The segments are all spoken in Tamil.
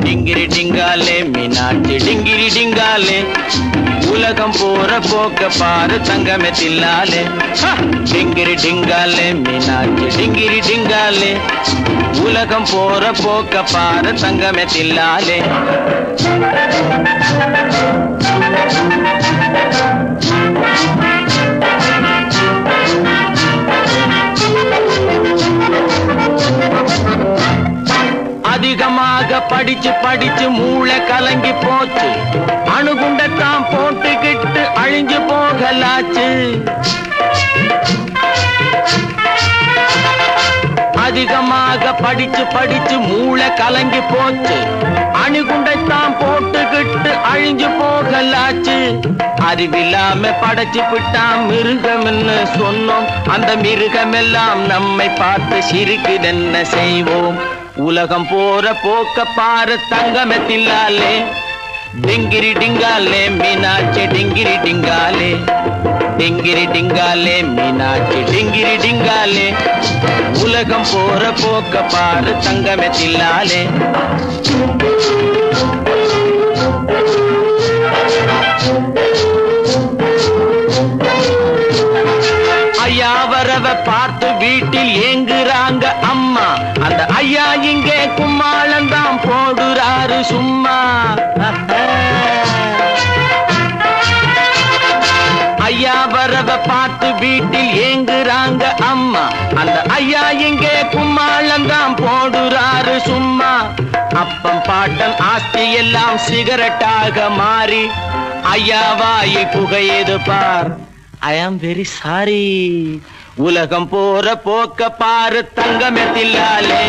டிங்கிரி டிங்காலே மீனாட்சி டிங்கிரி டிங்காலே உலகம் போற போக்க பாரு தங்கமே தில்லாலே டிங்கிரி டிங்காலே மீனாட்சி டிங்கிரி டிங்காலே உலகம் போற போக்க பாரு தங்கமே தில்லாலே அதிகமாக படிச்சு படிச்சு மூளை கலங்கி போச்சு அணுகுண்டத்தான் போட்டுக்கிட்டு அழிஞ்சு போகலாச்சு அதிகமாக படிச்சு படிச்சு மூளை கலங்கி போச்சு அணுகுண்டத்தான் போட்டுக்கிட்டு அழிஞ்சு போகலாச்சு அறிவில்லாம படைச்சு விட்டான் மிருகம்னு சொன்னோம் அந்த மிருகமெல்லாம் நம்மை பார்த்து சிரிக்குதென்ன செய்வோம் உலகம் போற போக்க பாரு தங்கமே தில்லாலே டிங்கிரி டிங்காலே மீனாட்சி டிங்கிரி டிங்காலே டிங்கிரி டிங்காலே மீனாட்சி டிங்கிரி டிங்காலே உலகம் போற போக்க பாரு தங்கமே தில்லாலே ஐயா வரவ பார்த்து வீட்டில் ஏங்குறாங்க அம்மா அந்த ஐயா இங்கே கும்மாளந்தான் போடுறாரு சும்மா ஐயா வரவ பார்த்து வீட்டில் ஏங்குறாங்க அம்மா அந்த ஐயா இங்கே கும்மாளந்தான் போடுறாரு சும்மா அப்பம் பாட்டன் ஆஸ்தி எல்லாம் சிகரெட்டாக மாறி ஐயா வாயை புகையது பார் I am very sorry உலகம் போற போக்க பாரு தங்கமே தில்லாலே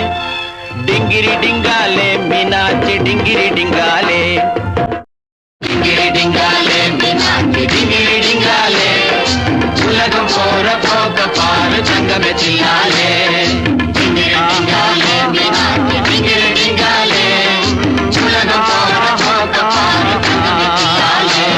டிங்கிரி டிங்காலே மீனாட்சி டிங்கிரி டிங்காலே டிங்கிரி டிங்காலே மீனாட்சி டிங்கிரி டிங்காலே உலகம் போற போக்க பாரு தங்கமே தில்லாலே டிங்கிரி டிங்காலே மீனாட்சி டிங்கிரி டிங்காலே உலகம் போற போக்க பாரு தங்கமே தில்லாலே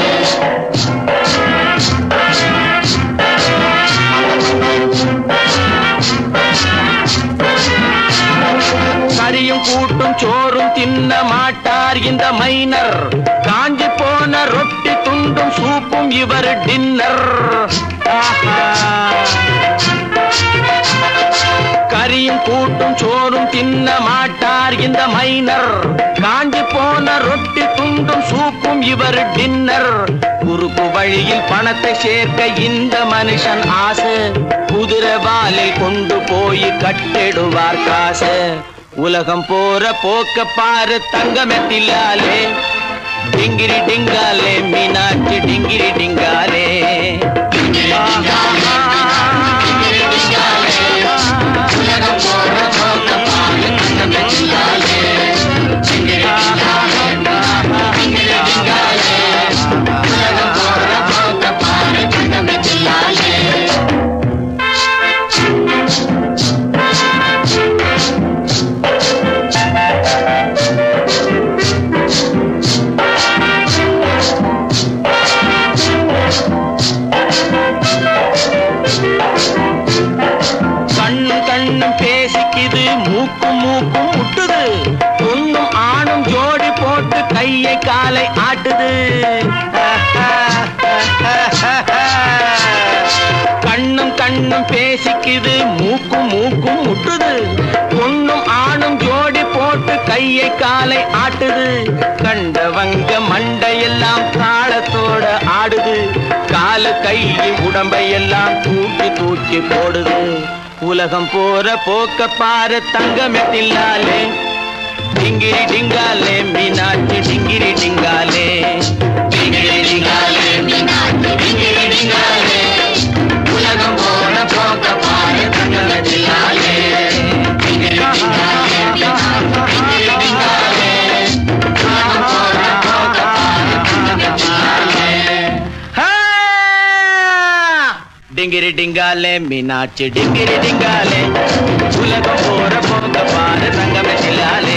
கறியும் கூட்டும் சோறும் தின்ன மாட்டார் இந்த மைனர் காஞ்சி போன ரொட்டி துண்டும் சூப்பும் இவர் டின்னர் கறியும் கூட்டும் சோறும் தின்ன மாட்டார் இந்த மைனர் காஞ்சி போன ரொட்டி துண்டும் சூப்பும் இவர் டின்னர் குறுக்கு வழியில் பணத்தை சேர்க்க இந்த மனுஷன் ஆசை குதிரை வாலில் கொண்டு போய் கட்டிடுவார் காசு உலகம் போற போக்க பாரு தங்கமே தில்லாலே டிங்கிரி டிங்காலே மீனாட்சி டிங்கிரி டிங்காலே உலகம் போற போக்க பாரு தங்கமே தில்லாலே டிங்கிரி டிங்காலே டிங்கிரி டிங்காலே உலகம் போற போக்க பாரு தங்கமே தில்லாலே பேசிக்குது மூக்கும் மூக்கும் முட்டுது பொண்ணும் ஆணும் ஜோடி போட்டு கையை காலை ஆட்டுது கண்ணும் கண்ணும் பேசிக்குது மூக்கும் மூக்கும் முட்டுது பொண்ணும் ஆணும் ஜோடி போட்டு கையை காலை ஆட்டுது கண்டவங்க மண்டையெல்லாம் தாளத்தோட ஆடுது காலு கையை உடம்பையெல்லாம் தூக்கி தூக்கி போடுது உலகம் போற போக்க பாரு தங்கமே தில்லாலே டிங்கிரி டிங்காலே மீனாட்சி டிங்கிரி டிங்காலே டிங்கிரி டிங்காலே மீனாட்சி டிங்கிரி டிங்காலே உலகம் போற போக்க பாரு தங்கமே தில்லாலே டிங்கிரி டிங்காலே டிங்கிரி டிங்காலே உலகம் போற போக்க பாரு தங்கமே தில்லாலே டிங்கிரி டிங்காலே மீனாட்சி டிங்கிரி டிங்காலே உலகம் போற போக்க பாரு தங்கமே தில்லாலே